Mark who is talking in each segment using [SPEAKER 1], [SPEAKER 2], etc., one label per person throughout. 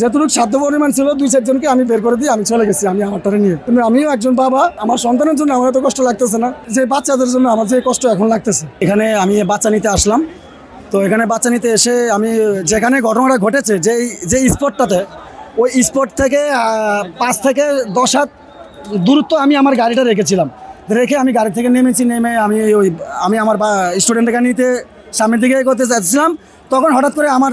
[SPEAKER 1] যতটুকু সাধ্য পরিমাণ ছিল 2-4 জনকে আমি বের করে দিয়ে আমি চলে গেছি আমি আমারটারে নিয়ে। কিন্তু আমিও একজন বাবা, আমার সন্তানের জন্য আমার এত কষ্ট লাগতেছে না যে বাচ্চাদের জন্য আমার যে কষ্ট এখন লাগতেছে। এখানে আমি বাচ্চা নিতে আসলাম, তো এখানে বাচ্চা নিতে এসে আমি যেখানে ঘটনাটা ঘটেছে যে স্পটটাতে, ওই স্পট থেকে 5 থেকে 10 হাত দূরত্ব আমি আমার গাড়িটা রেখেছিলাম। রেখে আমি গাড়ি থেকে নেমেছি, নেমে আমি আমার স্টুডেন্টকে নিতে সামনের দিকে এগোতে যাচ্ছিলাম। তখন হঠাৎ করে আমার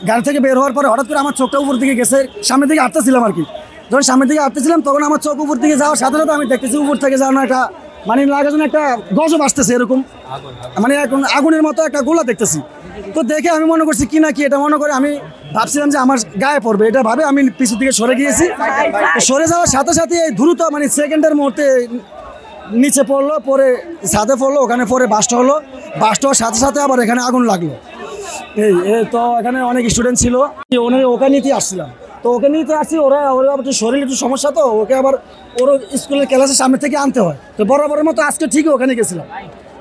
[SPEAKER 1] গাড়ি থেকে বের হওয়ার পরে হঠাৎ করে আমার চোখটা উপর দিকে গেছে, সামনের দিকে হাঁটতেছিলাম আর কি। যখন সামনের দিকে হাঁটতেছিলাম তখন আমার চোখ উপর দিকে যাওয়ার সাথে সাথে আমি দেখতেছি উপর থেকে যেন একটা মানে লাগে যেন একটা গজব আসতেছে, এরকম মানে এখন আগুনের মতো একটা গোলা দেখতেছি। তো দেখে আমি মনে করছি কি না কি, এটা মনে করে আমি ভাবছিলাম যে আমার গায়ে পড়বে, এটা ভাবে আমি পিছু দিকে সরে গিয়েছি। সরে যাওয়ার সাথে সাথে এই দ্রুত মানে সেকেন্ডের মুহূর্তে নিচে পড়লো, পরে ছাদে পড়লো, ওখানে পরে বাস্ট হলো। বাস্ট হওয়ার সাথে সাথে আবার এখানে আগুন লাগলো। এই তো এখানে অনেক স্টুডেন্ট ছিল, ওকে নিতে আসছিলাম। তো ওকে নিতে আসছি, ওরা একটু শরীর একটু সমস্যা, তো ওকে আবার ওর স্কুলের ক্লাসের সামনে থেকে আনতে হয়। তো বরাবরের মতো আজকে ঠিকই ওখানে গেছিলাম।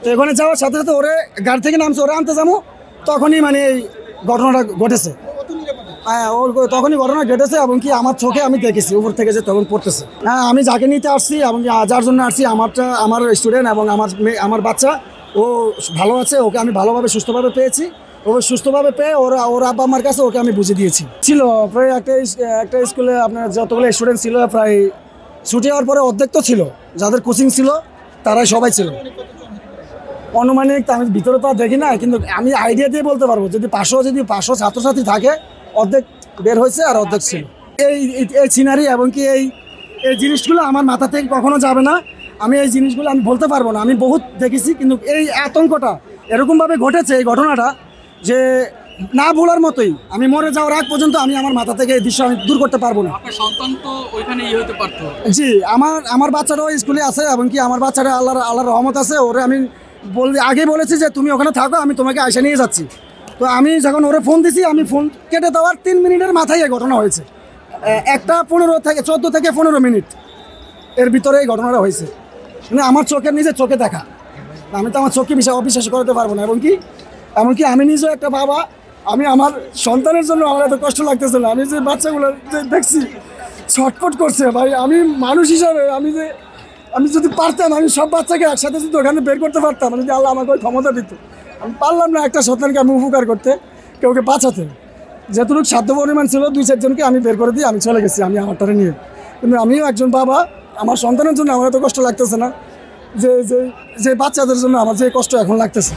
[SPEAKER 1] তো ওখানে যাওয়ার সাথে সাথে ওরে গাড়ি থেকে নামছে, ওরা আনতে যাবো, তখনই মানে এই ঘটনাটা ঘটেছে। হ্যাঁ, তখনই ঘটনা ঘটেছে এবং কি আমার চোখে আমি দেখেছি উপর থেকে যে তখন পড়তেছে। হ্যাঁ, আমি যাকে নিতে আসছি এবং যার জন্য আসছি, আমার স্টুডেন্ট এবং আমার বাচ্চা, ও ভালো আছে, ওকে আমি ভালোভাবে সুস্থভাবে পেয়েছি। ও সুস্থভাবে পেয়ে ওর আব্বা আমার কাছে ওকে আমি বুঝিয়ে দিয়েছি। ছিল প্রায় একটা স্কুলে আপনার যতগুলো স্টুডেন্ট ছিল, প্রায় ছুটি হওয়ার পরে অর্ধেক তো ছিল, যাদের কোচিং ছিল তারাই সবাই ছিল। অনুমানিক আমি ভিতরে তো দেখি না, কিন্তু আমি আইডিয়া দিয়ে বলতে পারবো যদি 500 ছাত্রছাত্রী থাকে, অর্ধেক বের হয়েছে আর অর্ধেক ছিল। এই সিনারি এবং কি এই জিনিসগুলো আমার মাথা থেকে কখনো যাবে না। আমি এই জিনিসগুলো আমি বলতে পারবো না, আমি বহুত দেখেছি, কিন্তু এই আতঙ্কটা এরকমভাবে ঘটেছে, এই ঘটনাটা যে না বলার মতোই। আমি মরে যাওয়ার আগ পর্যন্ত আমি আমার মাথা থেকে এই দৃশ্য আমি দূর করতে পারবো না।
[SPEAKER 2] আপনার সন্তান তো ওইখানেই হতে পারতো।
[SPEAKER 1] জি, আমার বাচ্চারাও স্কুলে আছে এবং কি আমার বাচ্চারা আল্লাহর রহমত আছে। ওরে আমি আগে বলেছি যে তুমি ওখানে থাকো, আমি তোমাকে আইসা নিয়ে যাচ্ছি। তো আমি যখন ওরে ফোন দিছি, আমি ফোন কেটে দেওয়ার 3 মিনিটের মাথায় এই ঘটনা হয়েছে। 14 থেকে 15 মিনিট এর ভিতরে এই ঘটনাটা হয়েছে। মানে আমার নিজের চোখে দেখা, আমি তো আমার চোখকে অবিশ্বাস করতে পারবো না। এমনকি আমি নিজেও একটা বাবা, আমি আমার সন্তানের জন্য আমার এত কষ্ট লাগতেছে না। আমি যে বাচ্চাগুলো দেখছি ছটফট করছে, ভাই আমি মানুষ হিসাবে আমি যদি পারতাম, আমি সব বাচ্চাকে একসাথে যদি ওখানে বের করতে পারতাম, যদি আল্লাহ আমাকে ওই ক্ষমতা দিত। আমি পারলাম না একটা সন্তানকে আমি উপকার করতে, কেউকে বাঁচাতে। যতটুকু সাধ্য পরিমাণ ছিল 2-4 জনকে আমি বের করে দিয়ে আমি চলে গেছি আমি আমারটারে নিয়ে। কিন্তু আমিও একজন বাবা, আমার সন্তানের জন্য আমার এত কষ্ট লাগতেছে না যে বাচ্চাদের জন্য আমার যে কষ্ট এখন লাগতেছে।